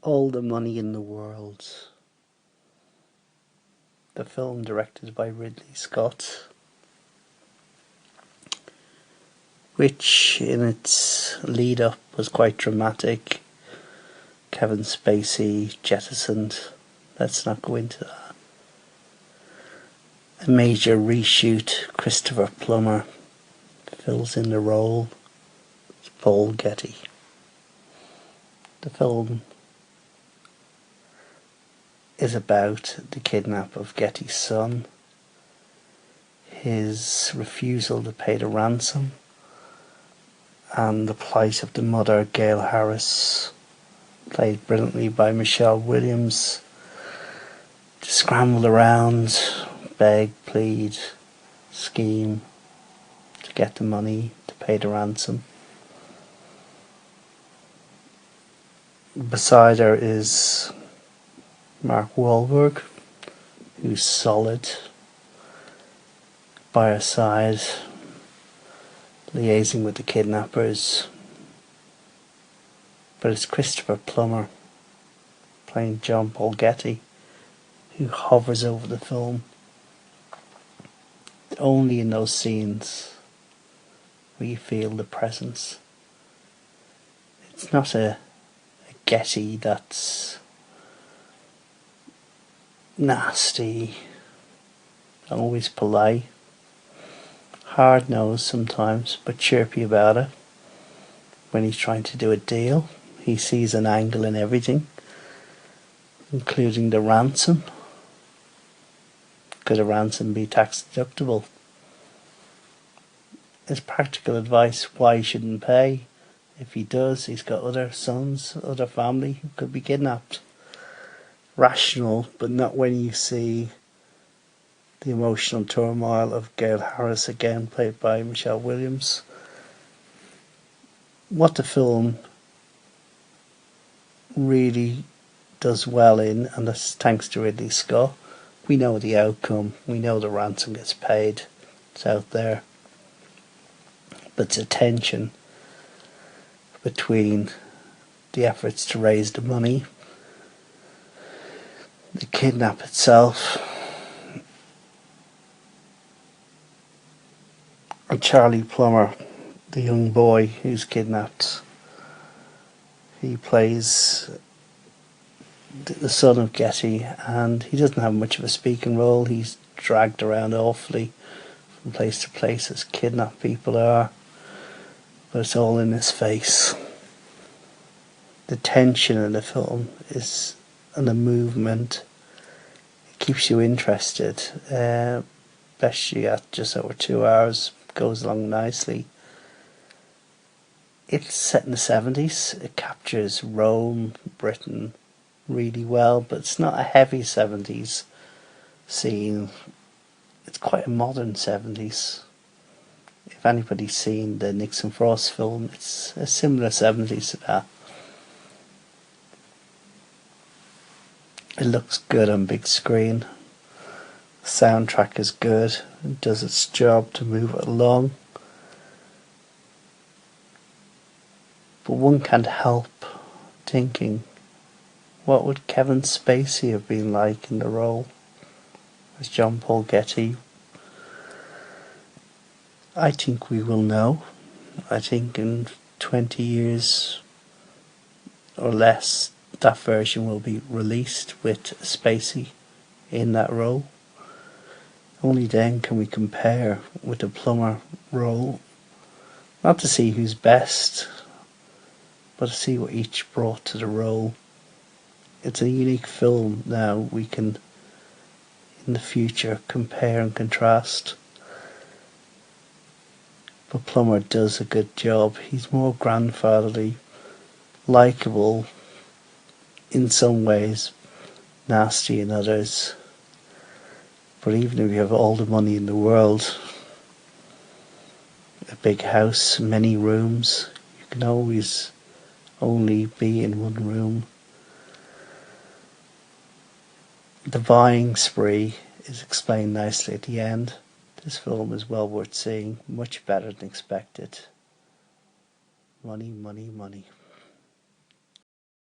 All the Money in the World, the film directed by Ridley Scott, which in its lead up was quite dramatic. Kevin Spacey jettisoned. Let's not go into that. A major reshoot. Christopher Plummer fills in the role. It's Paul Getty. The film is about the kidnap of Getty's son, his refusal to pay the ransom, and the plight of the mother, Gail Harris, played brilliantly by Michelle Williams, to scramble around, beg, plead, scheme to get the money to pay the ransom. Beside her is Mark Wahlberg, who's solid. By her side, liaising with the kidnappers. But it's Christopher Plummer, playing John Paul Getty, who hovers over the film. Only in those scenes where you feel the presence. It's not a Getty that's nasty, always polite, hard-nosed sometimes, but chirpy about it. When he's trying to do a deal, he sees an angle in everything, including the ransom. Could a ransom be tax deductible? His practical advice why he shouldn't pay. If he does, he's got other sons, other family who could be kidnapped. Rational, but not when you see the emotional turmoil of Gail Harris, again played by Michelle Williams. What the film really does well in, and that's thanks to Ridley Scott, we know the outcome, we know the ransom gets paid, it's out there. But it's a tension between the efforts to raise the money, the kidnap itself, and Charlie Plummer, the young boy who's kidnapped. He plays the son of Getty, and he doesn't have much of a speaking role. He's dragged around awfully from place to place as kidnapped people are, but it's all in his face. The tension in the film is, and the movement, it keeps you interested, especially at just over 2 hours, goes along nicely. It's set in the 70s, it captures Rome, Britain really well, but it's not a heavy 70s scene, it's quite a modern 70s. If anybody's seen the Nixon Frost film, it's a similar 70s to that. It looks good on big screen. The soundtrack is good. It does its job to move it along. But one can't help thinking, what would Kevin Spacey have been like in the role as John Paul Getty? I think we will know. I think in 20 years or less, that version will be released with Spacey in that role. Only then can we compare with the Plummer role, not to see who's best, but to see what each brought to the role. It's a unique film now. We can, in the future, compare and contrast. But Plummer does a good job. He's more grandfatherly, likeable in some ways, nasty in others. But even if you have all the money in the world, a big house, many rooms, you can always only be in one room. The buying spree is explained nicely at the end. This film is well worth seeing, much better than expected. Money, money, money.